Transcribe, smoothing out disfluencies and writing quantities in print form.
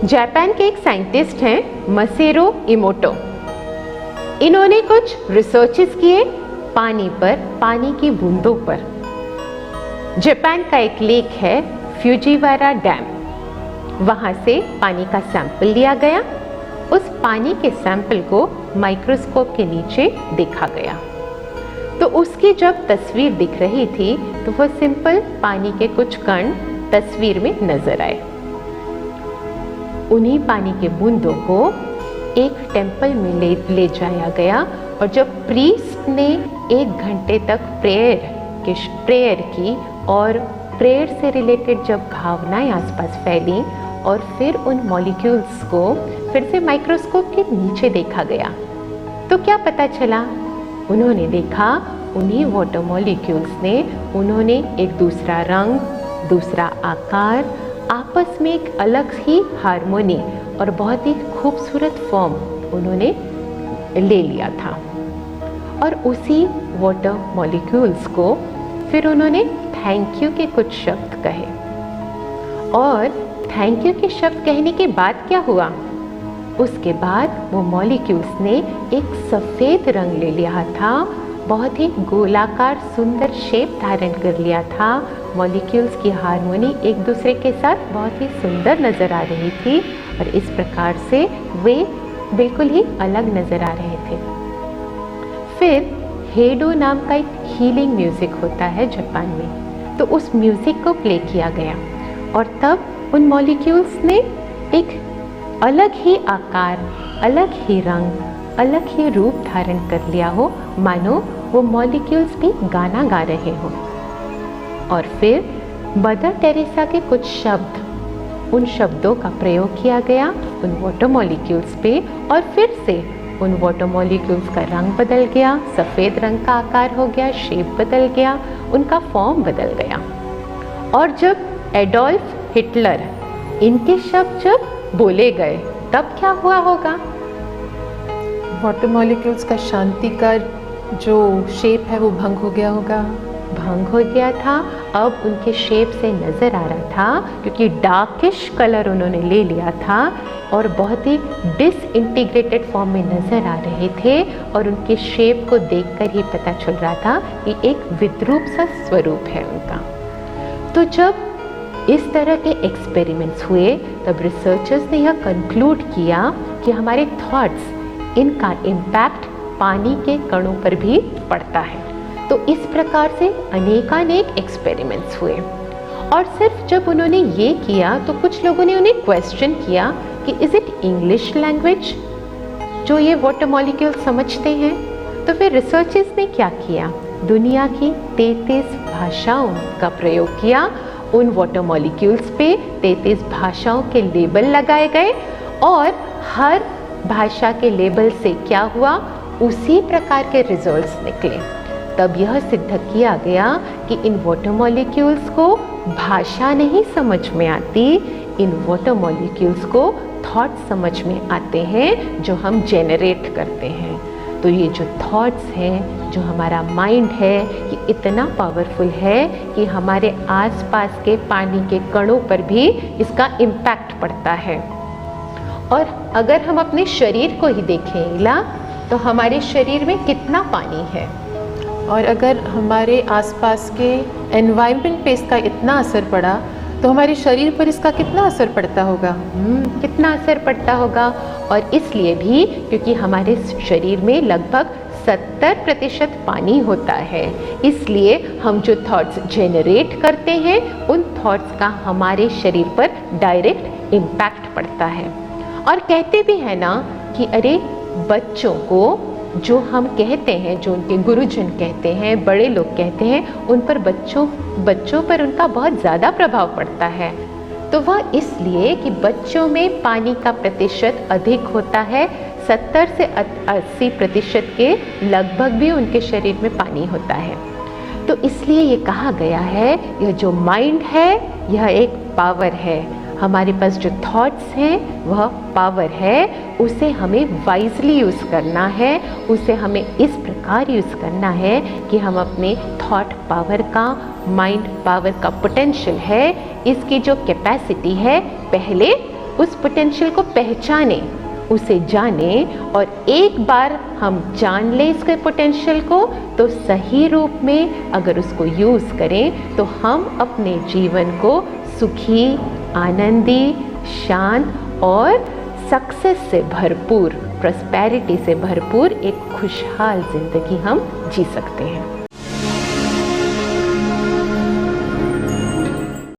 Japan के एक scientist हैं मसेरो इमोटो। इन्होंने कुछ रिसर्चेस किए पानी पर, पानी की बूंदों पर। जापान का एक लेक है फ्यूजीवारा डैम, वहाँ से पानी का सैंपल लिया गया। उस पानी के सैंपल को माइक्रोस्कोप के नीचे देखा गया, तो उसकी जब तस्वीर दिख रही थी तो वह सिंपल पानी के कुछ कण तस्वीर में नजर आए। उन्हीं पानी के बूंदों को एक टेम्पल में ले जाया गया और जब प्रीस्ट ने 1 घंटे तक प्रेयर की और प्रेयर से रिलेटेड जब भावनाएं आसपास फैली और फिर उन मॉलिक्यूल्स को फिर से माइक्रोस्कोप के नीचे देखा गया, तो क्या पता चला? उन्होंने देखा उन्हीं वाटर मॉलिक्यूल्स ने उन्होंने एक दूसरा रंग, दूसरा आकार, आपस में एक अलग ही हार्मोनी और बहुत ही खूबसूरत फॉर्म उन्होंने ले लिया था। और उसी वाटर मॉलिक्यूल्स को फिर उन्होंने थैंक यू के कुछ शब्द कहे। और थैंक यू के शब्द कहने के बाद क्या हुआ? उसके बाद वो मॉलिक्यूल्स ने एक सफ़ेद रंग ले लिया था, बहुत ही गोलाकार सुंदर शेप धारण कर लिया था। मॉलिक्यूल्स की हार्मोनी एक दूसरे के साथ बहुत ही सुंदर नज़र आ रही थी और इस प्रकार से वे बिल्कुल ही अलग नज़र आ रहे थे। फिर हेडो नाम का एक हीलिंग म्यूज़िक होता है जापान में, तो उस म्यूज़िक को प्ले किया गया और तब उन मॉलिक्यूल्स ने एक अलग ही आकार, अलग ही रंग, अलग ही रूप धारण कर लिया हो, मानो वो मॉलिक्यूल्स भी गाना गा रहे हों। और फिर मदर टेरेसा के कुछ शब्द, उन शब्दों का प्रयोग किया गया उन वाटर मॉलिक्यूल्स पे और फिर से उन वाटर मॉलिक्यूल्स का रंग बदल गया, सफ़ेद रंग का आकार हो गया, शेप बदल गया, उनका फॉर्म बदल गया। और जब एडोल्फ हिटलर इनके शब्द जब बोले गए तब क्या हुआ होगा? वाटर मॉलिक्यूल्स का शांति का जो शेप है वो भंग हो गया होगा। भंग हो गया था, अब उनके शेप से नज़र आ रहा था क्योंकि डार्किश कलर उन्होंने ले लिया था और बहुत ही डिसइंटीग्रेटेड फॉर्म में नज़र आ रहे थे और उनके शेप को देखकर ही पता चल रहा था कि एक विद्रूप सा स्वरूप है उनका। तो जब इस तरह के एक्सपेरिमेंट्स हुए तब रिसर्चर्स ने यह कंक्लूड किया कि हमारे थॉट्स, इनका इम्पैक्ट पानी के कणों पर भी पड़ता है। तो इस प्रकार से अनेकानेक एक्सपेरिमेंट्स हुए और सिर्फ जब उन्होंने ये किया तो कुछ लोगों ने उन्हें क्वेश्चन किया कि इज़ इट इंग्लिश लैंग्वेज जो ये वाटर मॉलिक्यूल समझते हैं? तो फिर रिसर्चर्स ने क्या किया? दुनिया की 33 भाषाओं का प्रयोग किया उन वाटर मॉलिक्यूल्स पे। 33 भाषाओं के लेबल लगाए गए और हर भाषा के लेबल से क्या हुआ? उसी प्रकार के रिजल्ट्स निकले। तब यह सिद्ध किया गया कि इन वाटर मॉलिक्यूल्स को भाषा नहीं समझ में आती, इन वाटर मॉलिक्यूल्स को थॉट्स समझ में आते हैं जो हम जेनरेट करते हैं। तो ये जो थॉट्स हैं, जो हमारा माइंड है, ये इतना पावरफुल है कि हमारे आसपास के पानी के कणों पर भी इसका इम्पैक्ट पड़ता है। और अगर हम अपने शरीर को ही देखें इला, तो हमारे शरीर में कितना पानी है और अगर हमारे आसपास के एनवायरनमेंट पे इसका इतना असर पड़ा तो हमारे शरीर पर इसका कितना असर पड़ता होगा? कितना असर पड़ता होगा। और इसलिए भी क्योंकि हमारे शरीर में लगभग 70% पानी होता है, इसलिए हम जो थॉट्स जेनरेट करते हैं उन थॉट्स का हमारे शरीर पर डायरेक्ट इम्पैक्ट पड़ता है। और कहते भी हैं ना कि अरे बच्चों को जो हम कहते हैं, जो उनके गुरुजन कहते हैं, बड़े लोग कहते हैं, उन पर बच्चों पर उनका बहुत ज़्यादा प्रभाव पड़ता है। तो वह इसलिए कि बच्चों में पानी का प्रतिशत अधिक होता है, 70 से 80% के लगभग भी उनके शरीर में पानी होता है। तो इसलिए ये कहा गया है यह जो माइंड है यह एक पावर है। हमारे पास जो थॉट्स हैं वह पावर है, उसे हमें वाइजली यूज़ करना है, उसे हमें इस प्रकार यूज़ करना है कि हम अपने थॉट पावर का, माइंड पावर का पोटेंशियल है, इसकी जो कैपेसिटी है पहले उस पोटेंशियल को पहचाने, उसे जाने, और एक बार हम जान लें इसके पोटेंशियल को तो सही रूप में अगर उसको यूज़ करें तो हम अपने जीवन को सुखी, आनंदी, शांत और सक्सेस से भरपूर, प्रॉस्पेरिटी से भरपूर एक खुशहाल ज़िंदगी हम जी सकते हैं।